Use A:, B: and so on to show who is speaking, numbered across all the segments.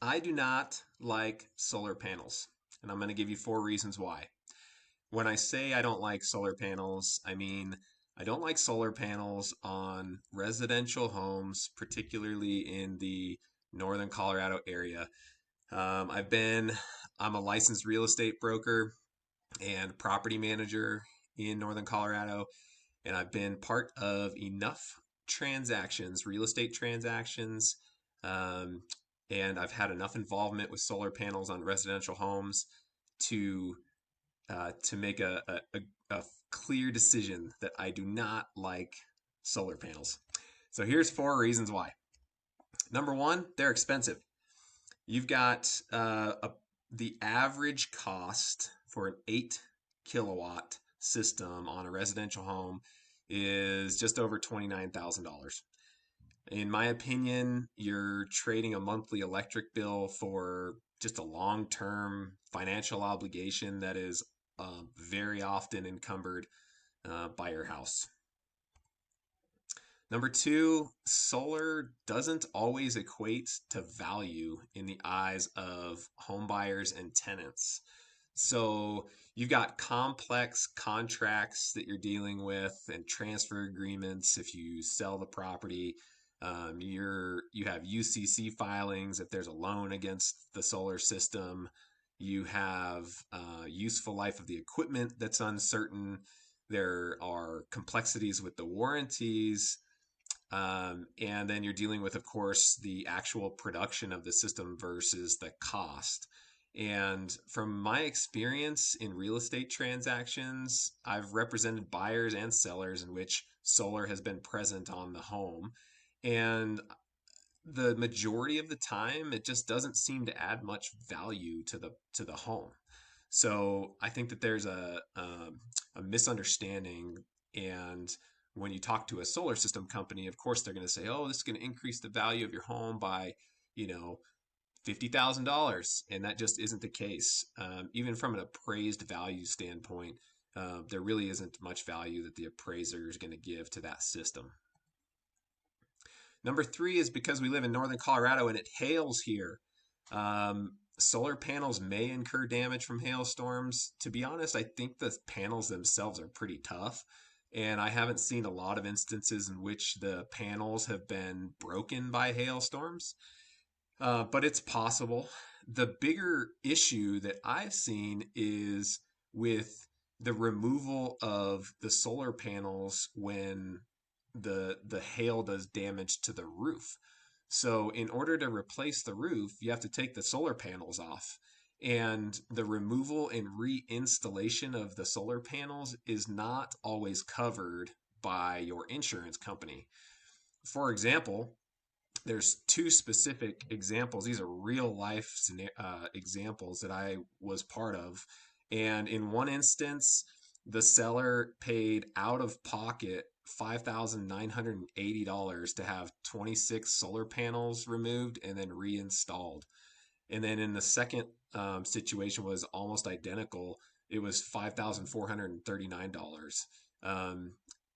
A: I do not like solar panels, and I'm going to give you 4 reasons why. When I say I don't like solar panels, I mean I don't like solar panels on residential homes, particularly in the northern Colorado area. I've been, I'm a licensed real estate broker and property manager in northern Colorado, and I've been part of enough transactions, real estate transactions, um, and I've had enough involvement with solar panels on residential homes to to make a clear decision that I do not like solar panels. So here's 4 reasons why. Number one, they're expensive. You've got the average cost for an 8 kilowatt system on a residential home is just over $29,000. In my opinion, you're trading a monthly electric bill for just a long term financial obligation that is very often encumbered by your house. Number two, solar doesn't always equate to value in the eyes of home buyers and tenants. So you've got complex contracts that you're dealing with and transfer agreements if you sell the property. You have UCC filings if there's a loan against the solar system. You have useful life of the equipment that's uncertain. There are complexities with the warranties. And then you're dealing with, of course, the actual production of the system versus the cost. And from my experience in real estate transactions, I've represented buyers and sellers in which solar has been present on the home. And the majority of the time, it just doesn't seem to add much value to the home. So I think that there's a misunderstanding. And when you talk to a solar system company, of course they're going to say, "Oh, this is going to increase the value of your home by, you know, $50,000," and that just isn't the case. Even from an appraised value standpoint, there really isn't much value that the appraiser is going to give to that system. Number three is because we live in northern Colorado and it hails here. Solar panels may incur damage from hailstorms. To be honest, I think the panels themselves are pretty tough. And I haven't seen a lot of instances in which the panels have been broken by hailstorms, but it's possible. The bigger issue that I've seen is with the removal of the solar panels when the hail does damage to the roof. So in order to replace the roof, you have to take the solar panels off. And the removal and reinstallation of the solar panels is not always covered by your insurance company. For example, there's 2 specific examples. These are real life examples that I was part of. And in one instance, the seller paid out of pocket $5,980 to have 26 solar panels removed and then reinstalled. And then in the second situation was almost identical. It was $5,439.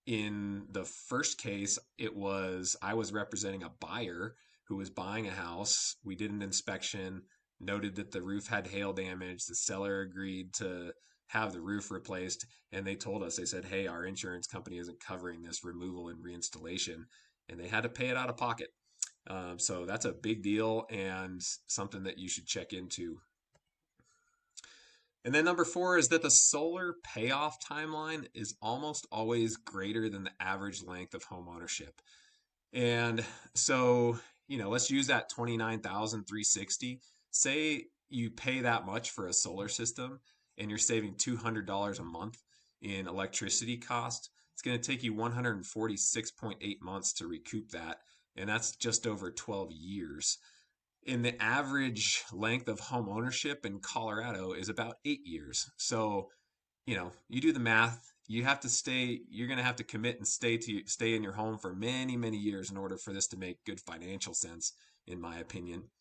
A: In the first case, I was representing a buyer who was buying a house. We did an inspection, noted that the roof had hail damage. The seller agreed to have the roof replaced, and they told us, they said, "Hey, our insurance company isn't covering this removal and reinstallation," and they had to pay it out of pocket. So that's a big deal and something that you should check into. And then number 4 is that the solar payoff timeline is almost always greater than the average length of home ownership. And so, let's use that 29,360. Say you pay that much for a solar system and you're saving $200 a month in electricity cost. It's going to take you 146.8 months to recoup that, and that's just over 12 years. And the average length of home ownership in Colorado is about 8 years. So, you do the math, you're going to have to commit and stay in your home for many, many years in order for this to make good financial sense, in my opinion.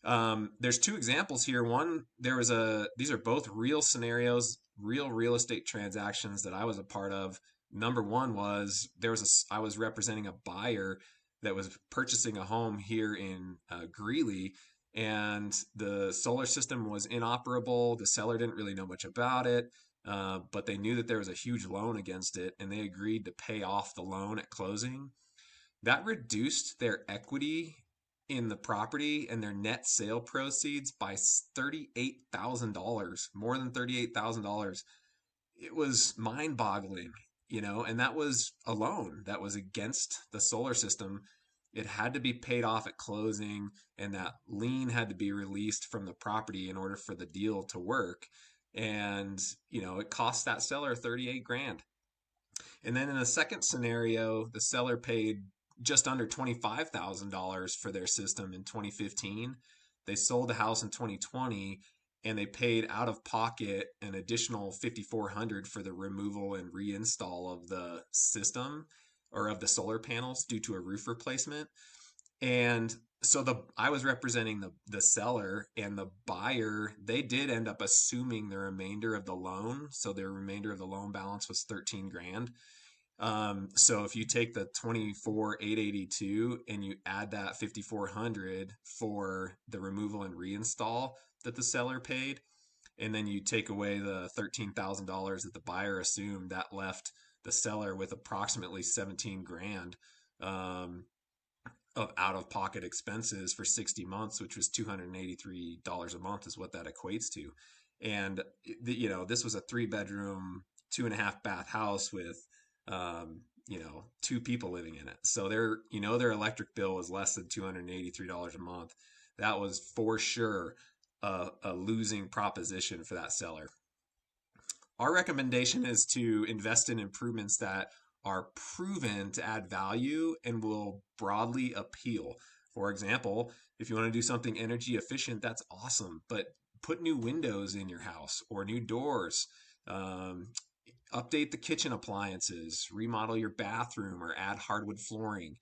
A: There's 2 examples here. One, these are both real scenarios, real estate transactions that I was a part of. Number one was I was representing a buyer that was purchasing a home here in Greeley, and the solar system was inoperable. The seller didn't really know much about it, but they knew that there was a huge loan against it, and they agreed to pay off the loan at closing. That reduced their equity in the property and their net sale proceeds by $38,000, more than $38,000. It was mind boggling, and that was a loan that was against the solar system. It had to be paid off at closing, and that lien had to be released from the property in order for the deal to work. And, it cost that seller 38 grand. And then in the second scenario, the seller paid just under $25,000 for their system in 2015. They sold the house in 2020, and they paid out of pocket an additional $5,400 for the removal and reinstall of the system or of the solar panels due to a roof replacement. And so I was representing the seller, and the buyer, they did end up assuming the remainder of the loan. So their remainder of the loan balance was 13 grand. So if you take the 24,882 and you add that 5,400 for the removal and reinstall that the seller paid, and then you take away the $13,000 that the buyer assumed, that left the seller with approximately 17 grand of out of pocket expenses for 60 months, which was $283 a month, is what that equates to. And, this was a 3-bedroom, 2.5 bath house with, two people living in it. So their electric bill was less than $283 a month. That was for sure a losing proposition for that seller. Our recommendation is to invest in improvements that are proven to add value and will broadly appeal. For example, if you want to do something energy efficient, that's awesome, but put new windows in your house or new doors. Update the kitchen appliances, remodel your bathroom, or add hardwood flooring.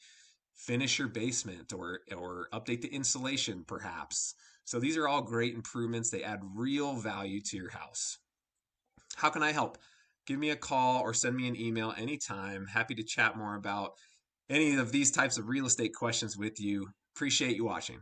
A: Finish your basement, or update the insulation, perhaps. So these are all great improvements. They add real value to your house. How can I help? Give me a call or send me an email anytime. Happy to chat more about any of these types of real estate questions with you. Appreciate you watching.